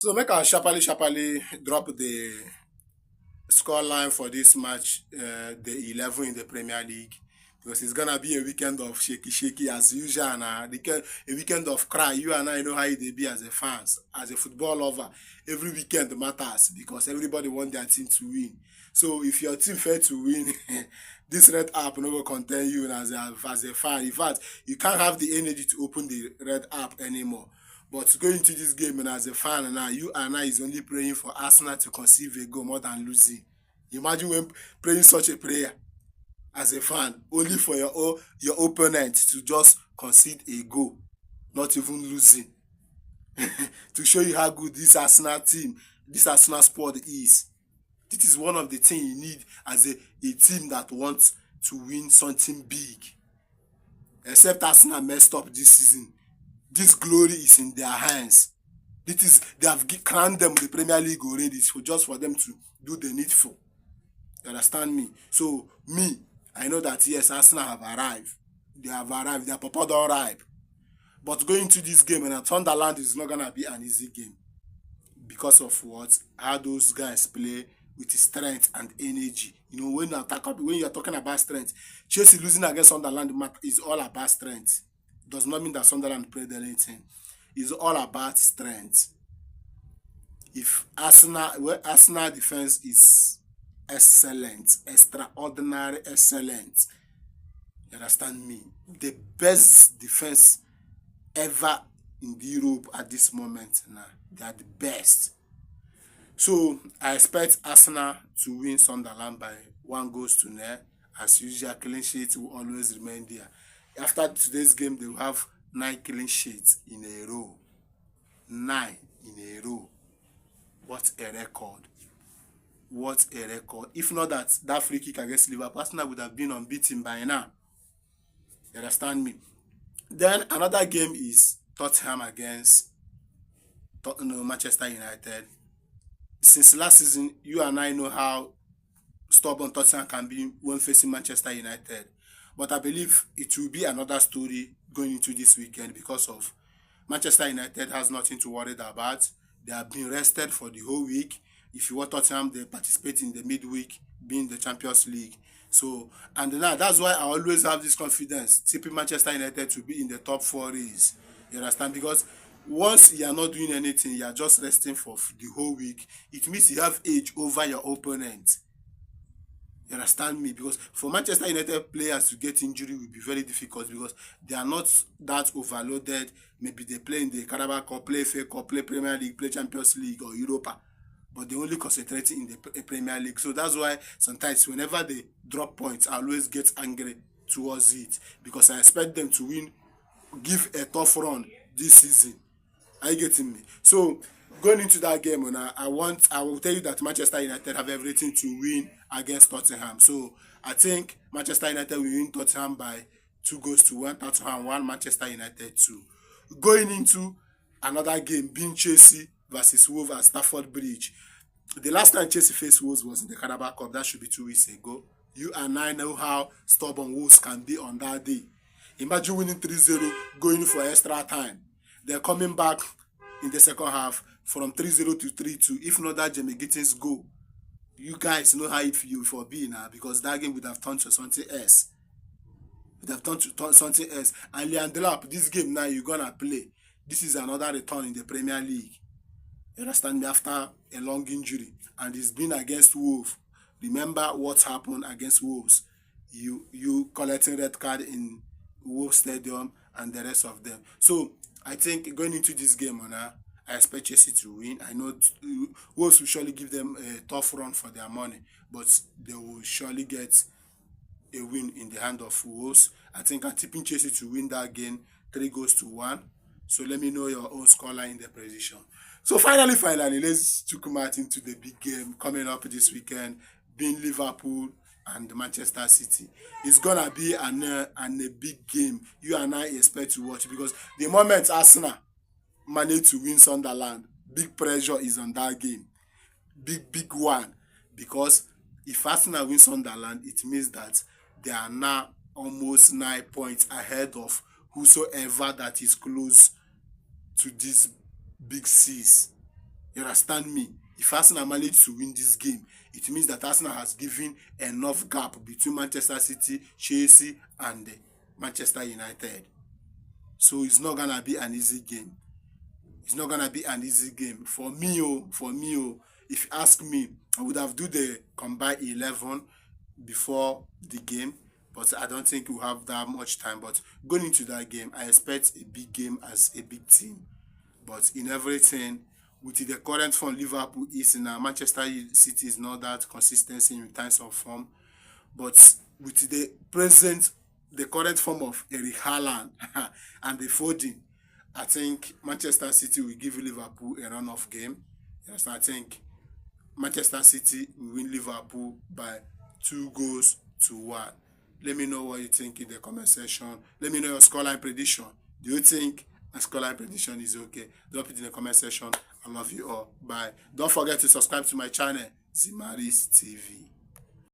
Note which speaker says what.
Speaker 1: So make I sharply drop the score line for this match, the 11 in the Premier League, because it's gonna be a weekend of shaky as usual, and a weekend of cry. You and I know how it be as a fans, as a football lover. Every weekend matters because everybody want their team to win. So if your team fail to win, this red app no go contain you as a fan. In fact, you can't have the energy to open the red app anymore. But going into this game and as a fan now, you and I is only praying for Arsenal to conceive a goal more than losing. Imagine when praying such a prayer as a fan, only for your opponent to just concede a goal, not even losing, to show you how good this Arsenal team, this Arsenal squad is. This is one of the things you need as a team that wants to win something big. Except Arsenal messed up this season. This glory is in their hands. They have crowned them the Premier League already, so just for them to do the needful. You understand me? So me, I know that yes, Arsenal have arrived. They have arrived. Their papa don't arrive. But going into this game, and Sunderland is not gonna be an easy game because of what how those guys play with strength and energy. You know, when you're talking about strength, Chelsea losing against Sunderland is all about strength. Does not mean that Sunderland played anything. It's all about strength. If Arsenal defense is excellent, extraordinary excellent. You understand me? The best defense ever in Europe at this moment now. They are the best. So I expect Arsenal to win Sunderland by 1 goal to 0. As usual, clean sheet will always remain there. After today's game, they will have 9 clean sheets in a row. 9 in a row. What a record. What a record. If not that free kick against Liverpool, Arsenal would have been unbeaten by now. You understand me? Then another game is Tottenham against Manchester United. Since last season, you and I know how stubborn Tottenham can be when facing Manchester United. But I believe it will be another story going into this weekend because of Manchester United has nothing to worry about. They have been rested for the whole week. If you want Tottenham, they participate in the midweek, being the Champions League. So, and now that's why I always have this confidence, tipping Manchester United to be in the top four race. You understand? Because once you are not doing anything, you are just resting for the whole week, it means you have edge over your opponent. You understand me? Because for Manchester United players to get injury will be very difficult because they are not that overloaded. Maybe they play in the Carabao Cup, play FA Cup, play Premier League, play Champions League or Europa. But they only concentrate in the Premier League. So that's why sometimes whenever they drop points, I always get angry towards it. Because I expect them to win, give a tough run this season. Are you getting me? So going into that game, and I will tell you that Manchester United have everything to win against Tottenham. So I think Manchester United will win Tottenham by 2 goals to 1. Tottenham 1, Manchester United 2. Going into another game, being Chelsea versus Wolves at Stafford Bridge. The last time Chelsea faced Wolves was in the Carabao Cup. That should be 2 weeks ago. You and I know how stubborn Wolves can be on that day. Imagine winning 3-0, going for extra time. They're coming back in the second half from 3-0 to 3-2. If not that Jamie Gittins goal, you guys know how it feel for be now because that game would have turned to something else. Would have turned to something else. And Leandro, this game now you're gonna play. This is another return in the Premier League. You understand me? After a long injury, and it's been against Wolves. Remember what happened against Wolves? You collecting red card in Wolves Stadium and the rest of them. So I think going into this game, I expect Chelsea to win. I know Wolves will surely give them a tough run for their money, but they will surely get a win in the hand of Wolves. I think I'm tipping Chelsea to win that game 3 goals to 1. So let me know your own scoreline in the prediction. So finally, let's took Martin to the big game coming up this weekend, being Liverpool and Manchester City. It's gonna be a big game. You and I expect to watch because the moment Arsenal manage to win Sunderland, big pressure is on that game. Big one. Because if Arsenal win Sunderland, it means that they are now almost 9 points ahead of whosoever that is close to these big C's. You understand me? If Arsenal manage to win this game, it means that Arsenal has given enough gap between Manchester City, Chelsea, and Manchester United. So it's not gonna be an easy game. It's not gonna be an easy game for me. If you ask me, I would have do the combined 11 before the game, but I don't think we'll have that much time. But going into that game, I expect a big game as a big team. But in everything, with the current form Liverpool is in, Manchester City is not that consistency in times of form. But with the current form of Eric Haaland and the Foden, I think Manchester City will give Liverpool a run of game. Yes, I think Manchester City will win Liverpool by 2-1. Let me know what you think in the comment section. Let me know your scoreline prediction. Do you think my scoreline prediction is okay? Drop it in the comment section. I love you all. Bye. Don't forget to subscribe to my channel, Zeemaristv.